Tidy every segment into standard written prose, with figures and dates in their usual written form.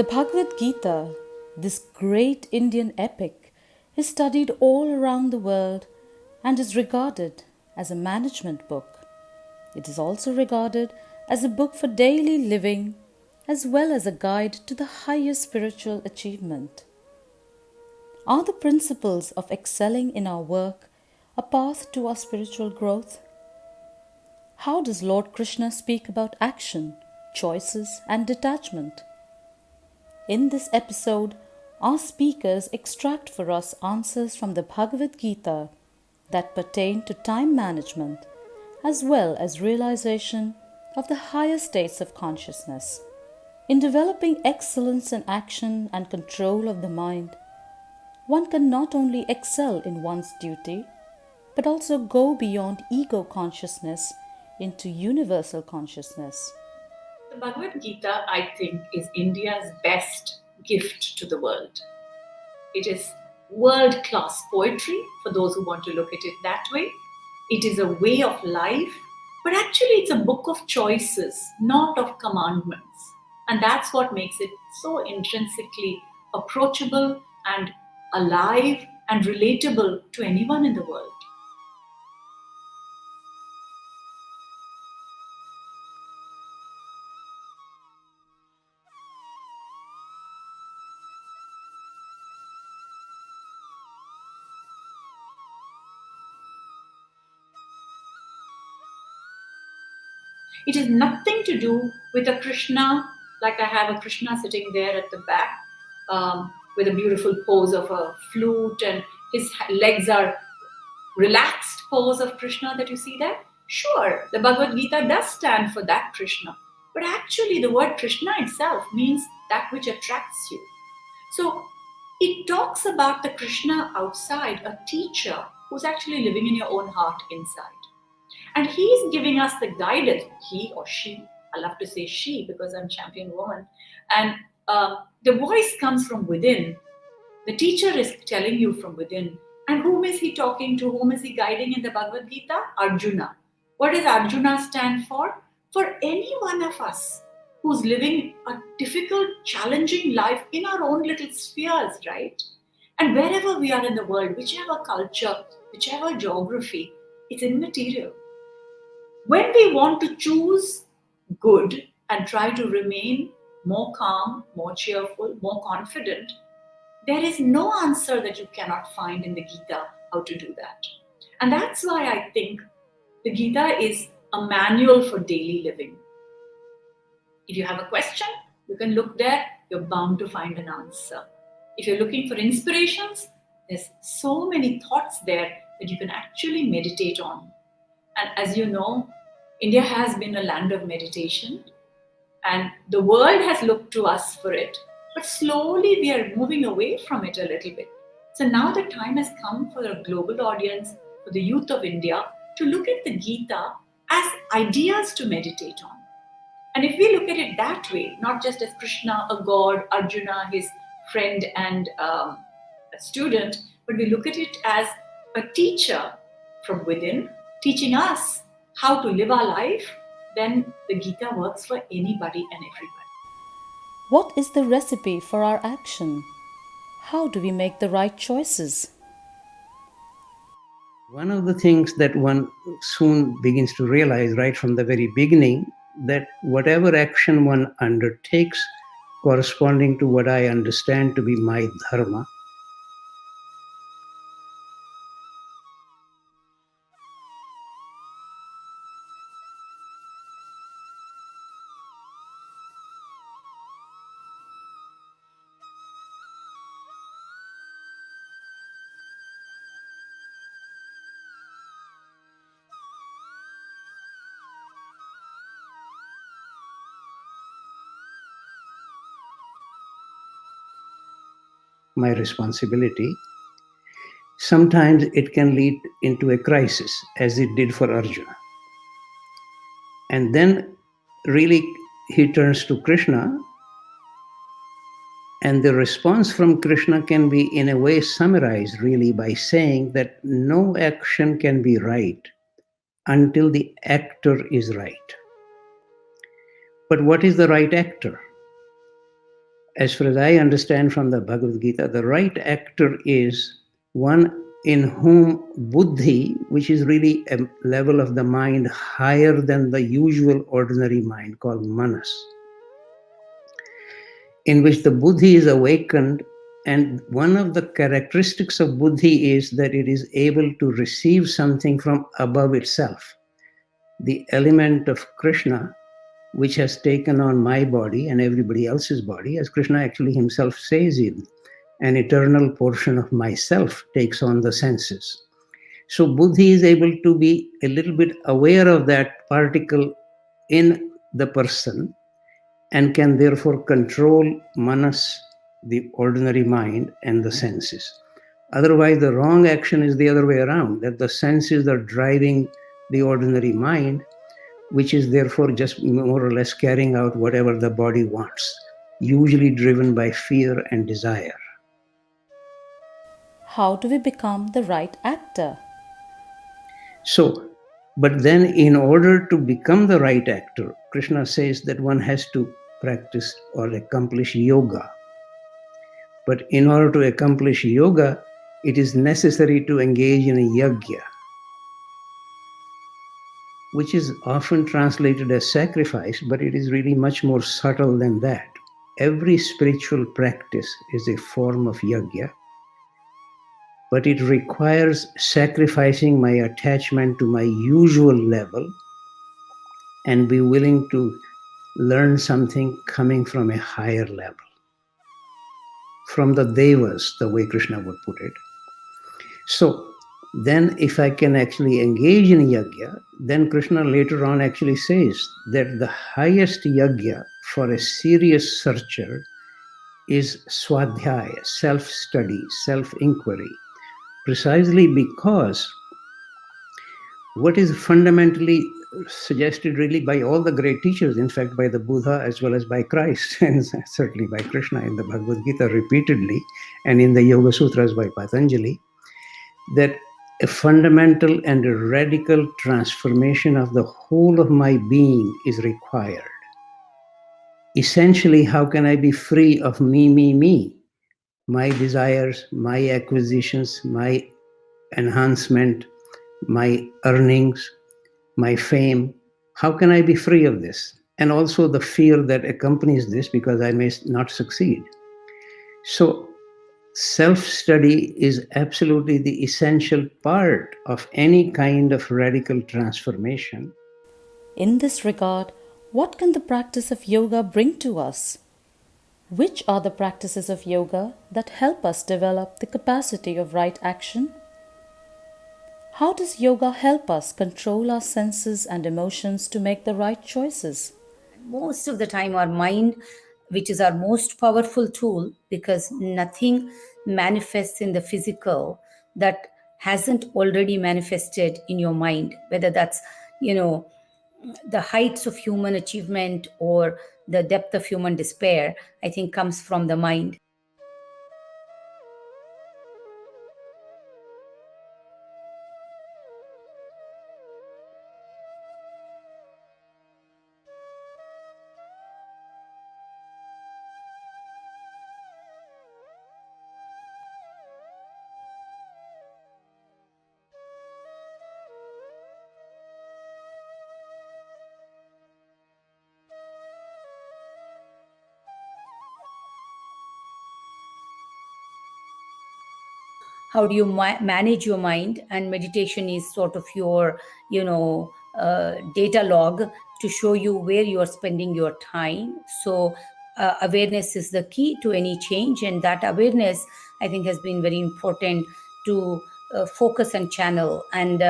The Bhagavad Gita, this great Indian epic, is studied all around the world and is regarded as a management book. It is also regarded as a book for daily living as well as a guide to the highest spiritual achievement. Are the principles of excelling in our work a path to our spiritual growth? How does Lord Krishna speak about action, choices, and detachment? In this episode, our speakers extract for us answers from the Bhagavad Gita that pertain to time management as well as realization of the higher states of consciousness. In developing excellence in action and control of the mind, one can not only excel in one's duty, but also go beyond ego consciousness into universal consciousness. The Bhagavad Gita, I think, is India's best gift to the world. It is world-class poetry, for those who want to look at it that way. It is a way of life, but actually it's a book of choices, not of commandments. And that's what makes it so intrinsically approachable and alive and relatable to anyone in the world. It has nothing to do with a Krishna, like I have a Krishna sitting there at the back with a beautiful pose of a flute and his legs are relaxed pose of Krishna that you see there. Sure, the Bhagavad Gita does stand for that Krishna, but actually the word Krishna itself means that which attracts you. So it talks about the Krishna outside, a teacher who's actually living in your own heart inside. And he's giving us the guidance, he or she, I love to say she because I'm champion woman, and the voice comes from within. The teacher is telling you from within. And whom is he talking to? Whom is he guiding in the Bhagavad Gita? Arjuna. What does Arjuna stand for? For any one of us who's living a difficult, challenging life in our own little spheres, right? And wherever we are in the world, whichever culture, whichever geography, it's immaterial. When we want to choose good and try to remain more calm, more cheerful, more confident, there is no answer that you cannot find in the Gita how to do that. And that's why I think the Gita is a manual for daily living. If you have a question, you can look there, you're bound to find an answer. If you're looking for inspirations, there's so many thoughts there that you can actually meditate on. And as you know, India has been a land of meditation and the world has looked to us for it, but slowly we are moving away from it a little bit. So now the time has come for a global audience, for the youth of India, to look at the Gita as ideas to meditate on. And if we look at it that way, not just as Krishna, a god, Arjuna, his friend and a student, but we look at it as a teacher from within, teaching us how to live our life, then the Gita works for anybody and everybody. What is the recipe for our action? How do we make the right choices? One of the things that one soon begins to realize right from the very beginning, that whatever action one undertakes corresponding to what I understand to be my dharma, my responsibility, sometimes it can lead into a crisis, as it did for Arjuna. And then really he turns to Krishna, and the response from Krishna can be in a way summarized really by saying that no action can be right until the actor is right. But what is the right actor? As far as I understand from the Bhagavad Gita, the right actor is one in whom buddhi, which is really a level of the mind higher than the usual ordinary mind called manas, in which the buddhi is awakened. And one of the characteristics of buddhi is that it is able to receive something from above itself. The element of Krishna, which has taken on my body and everybody else's body, as Krishna actually himself says, in an eternal portion of myself takes on the senses. So buddhi is able to be a little bit aware of that particle in the person and can therefore control manas, the ordinary mind, and the senses. Otherwise, the wrong action is the other way around, that the senses are driving the ordinary mind, which is therefore just more or less carrying out whatever the body wants, usually driven by fear and desire. How do we become the right actor? So, but then in order to become the right actor, Krishna says that one has to practice or accomplish yoga. But in order to accomplish yoga, it is necessary to engage in a yajna, which is often translated as sacrifice, but it is really much more subtle than that. Every spiritual practice is a form of yajna, but it requires sacrificing my attachment to my usual level and be willing to learn something coming from a higher level, from the devas, the way Krishna would put it. So then if I can actually engage in yajna, then Krishna later on actually says that the highest yajna for a serious searcher is swadhyaya, self-study, self-inquiry, precisely because what is fundamentally suggested really by all the great teachers, in fact by the Buddha as well as by Christ, and certainly by Krishna in the Bhagavad Gita repeatedly, and in the Yoga Sutras by Patanjali, that a fundamental and a radical transformation of the whole of my being is required. Essentially, how can I be free of me? My desires, my acquisitions, my enhancement, my earnings, my fame. How can I be free of this? And also the fear that accompanies this because I may not succeed. So self-study is absolutely the essential part of any kind of radical transformation. In this regard, what can the practice of yoga bring to us? Which are the practices of yoga that help us develop the capacity of right action? How does yoga help us control our senses and emotions to make the right choices? Most of the time, our mind, which is our most powerful tool, because nothing manifests in the physical that hasn't already manifested in your mind, whether that's, the heights of human achievement or the depth of human despair, I think comes from the mind. How do you manage your mind? And meditation is sort of your data log to show you where you are spending your time. So awareness is the key to any change, and that awareness, I think, has been very important to focus and channel. And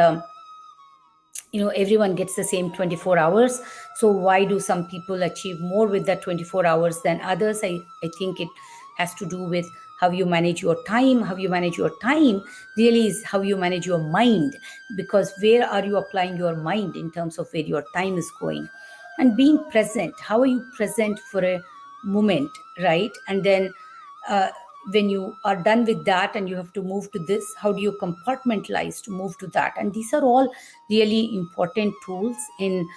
everyone gets the same 24 hours, so why do some people achieve more with that 24 hours than others? I think it has to do with how you manage your time. How you manage your time really is how you manage your mind, because where are you applying your mind in terms of where your time is going? And being present, how are you present for a moment, right? And then when you are done with that and you have to move to this, how do you compartmentalize to move to that? And these are all really important tools in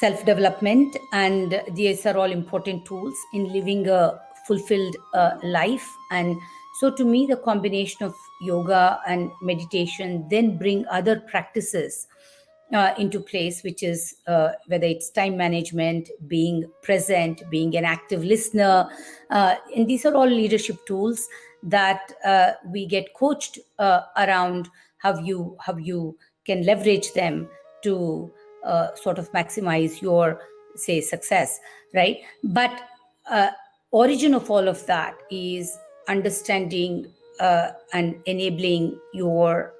self-development, and these are all important tools in living a fulfilled life. And so to me, the combination of yoga and meditation then bring other practices into place, which is whether it's time management, being present, being an active listener. And these are all leadership tools that we get coached around how you can leverage them to sort of maximize your, say, success, right? But origin of all of that is understanding and enabling your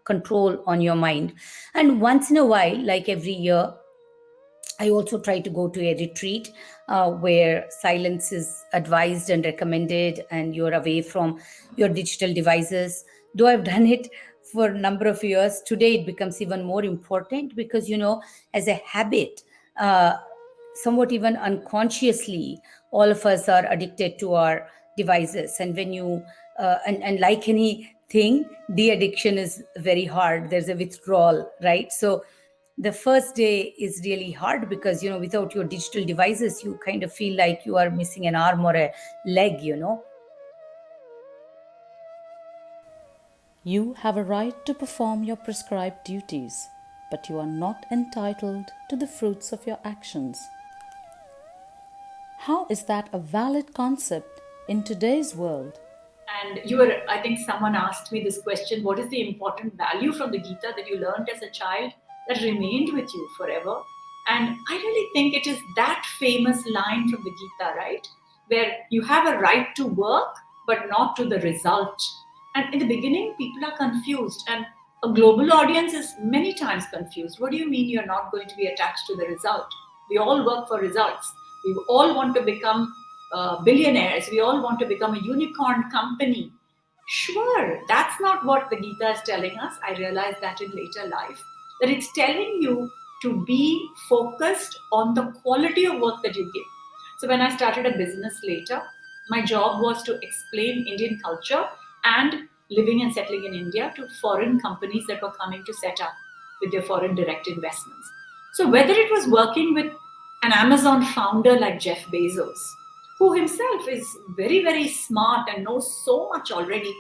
control on your mind. And once in a while, like every year, I also try to go to a retreat where silence is advised and recommended, and you're away from your digital devices. Though I've done it for a number of years, today it becomes even more important because, as a habit, somewhat even unconsciously, all of us are addicted to our devices. And when you, and like anything, de-addiction is very hard. There's a withdrawal, right? So the first day is really hard because, without your digital devices, you kind of feel like you are missing an arm or a leg. You have a right to perform your prescribed duties, but you are not entitled to the fruits of your actions. How is that a valid concept in today's world? And I think someone asked me this question: what is the important value from the Gita that you learned as a child that remained with you forever? And I really think it is that famous line from the Gita, right? Where you have a right to work, but not to the result. And in the beginning, people are confused, and a global audience is many times confused. What do you mean you're not going to be attached to the result? We all work for results. We all want to become billionaires. We all want to become a unicorn company. Sure, that's not what the Gita is telling us. I realized that in later life, that it's telling you to be focused on the quality of work that you give. So when I started a business later, my job was to explain Indian culture and living and settling in India to foreign companies that were coming to set up with their foreign direct investments. So whether it was working with an Amazon founder like Jeff Bezos, who himself is very, very smart and knows so much already,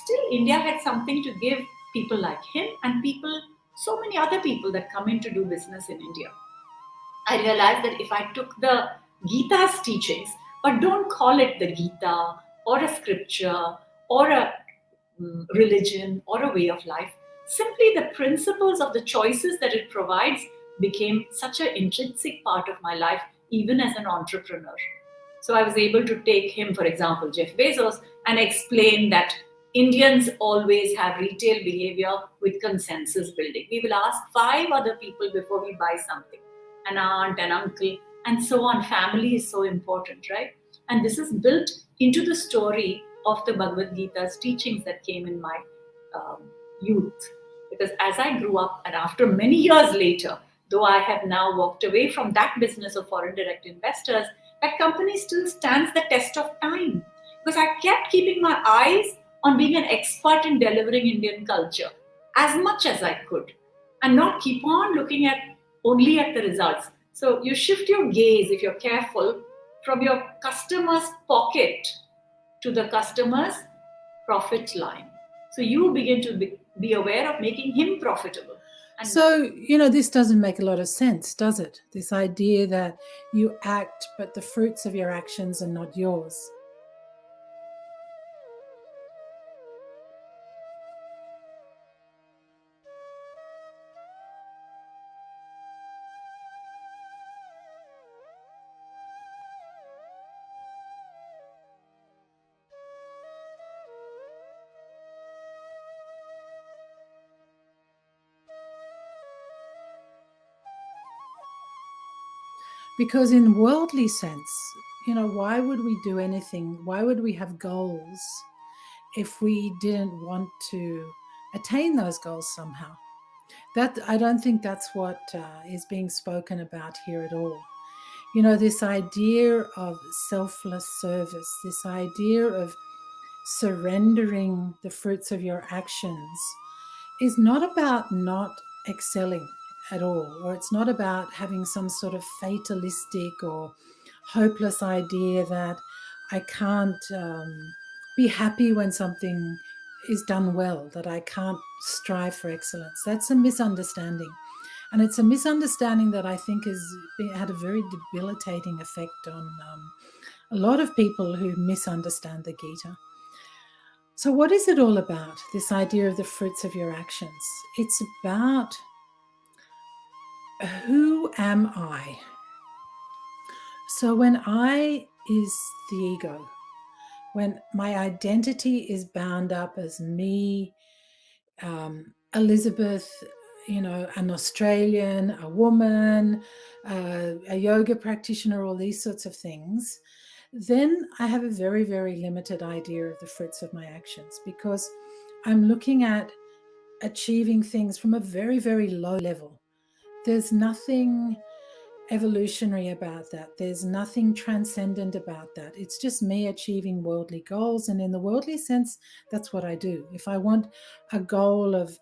still India had something to give people like him and so many other people that come in to do business in India. I realized that if I took the Gita's teachings, but don't call it the Gita or a scripture or a religion or a way of life, simply the principles of the choices that it provides became such an intrinsic part of my life, even as an entrepreneur. So I was able to take him, for example, Jeff Bezos, and explain that Indians always have retail behavior with consensus building. We will ask 5 other people before we buy something, an aunt, an uncle, and so on. Family is so important, right? And this is built into the story of the Bhagavad Gita's teachings that came in my youth. Because as I grew up, and after many years later, though I have now walked away from that business of foreign direct investors, that company still stands the test of time. Because I kept keeping my eyes on being an expert in delivering Indian culture as much as I could, and not keep on looking at only at the results. So you shift your gaze, if you're careful, from your customer's pocket to the customer's profit line. So you begin to be aware of making him profitable. And so, this doesn't make a lot of sense, does it? This idea that you act, but the fruits of your actions are not yours. Because in worldly sense, why would we do anything? Why would we have goals if we didn't want to attain those goals somehow? That I don't think that's what is being spoken about here at all. This idea of selfless service, this idea of surrendering the fruits of your actions is not about not excelling at all, or it's not about having some sort of fatalistic or hopeless idea that I can't be happy when something is done well, that I can't strive for excellence. That's a misunderstanding. And it's a misunderstanding that I think has had a very debilitating effect on a lot of people who misunderstand the Gita. So what is it all about, this idea of the fruits of your actions? It's about, who am I? So when I is the ego, when my identity is bound up as me, Elizabeth, an Australian, a woman, a yoga practitioner, all these sorts of things, then I have a very, very limited idea of the fruits of my actions, because I'm looking at achieving things from a very, very low level. There's nothing evolutionary about that. There's nothing transcendent about that. It's just me achieving worldly goals. And in the worldly sense, that's what I do. If I want a goal of,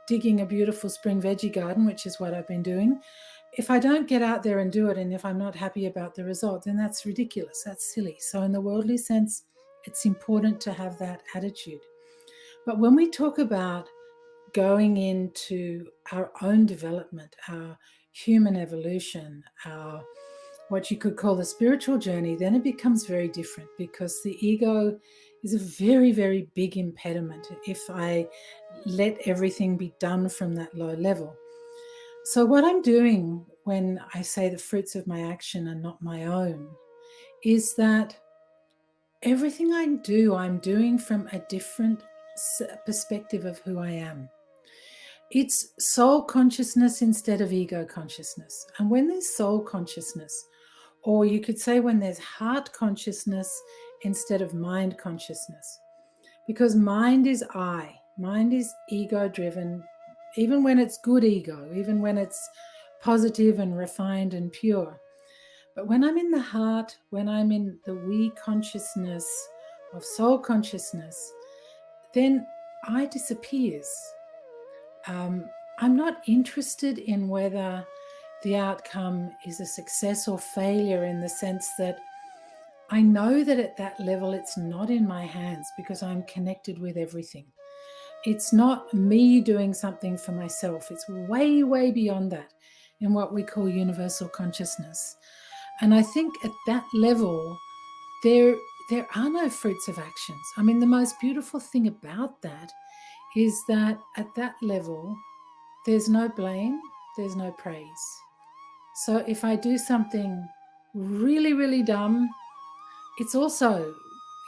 digging a beautiful spring veggie garden, which is what I've been doing, if I don't get out there and do it, and if I'm not happy about the result, then that's ridiculous. That's silly. So in the worldly sense, it's important to have that attitude. But when we talk about going into our own development, our human evolution, our what you could call the spiritual journey, then it becomes very different, because the ego is a very, very big impediment if I let everything be done from that low level. So what I'm doing when I say the fruits of my action are not my own is that everything I do, I'm doing from a different perspective of who I am. It's soul consciousness instead of ego consciousness. And when there's soul consciousness, or you could say when there's heart consciousness instead of mind consciousness, because mind is mind is ego driven, even when it's good ego, even when it's positive and refined and pure. But when I'm in the heart, when I'm in the we consciousness of soul consciousness, then I disappears. I'm not interested in whether the outcome is a success or failure, in the sense that I know that at that level it's not in my hands, because I'm connected with everything. It's not me doing something for myself. It's way, way beyond that in what we call universal consciousness. And I think at that level, there are no fruits of actions. I mean, the most beautiful thing about that is that at that level, there's no blame, there's no praise. So if I do something really, really dumb, it's also,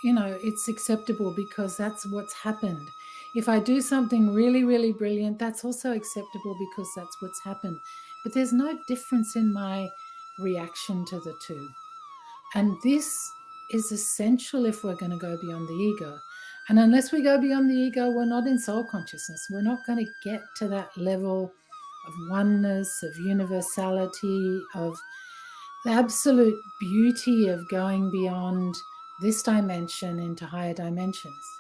it's acceptable, because that's what's happened. If I do something really, really brilliant, that's also acceptable, because that's what's happened. But there's no difference in my reaction to the two. And this is essential if we're going to go beyond the ego. And unless we go beyond the ego, we're not in soul consciousness. We're not going to get to that level of oneness, of universality, of the absolute beauty of going beyond this dimension into higher dimensions.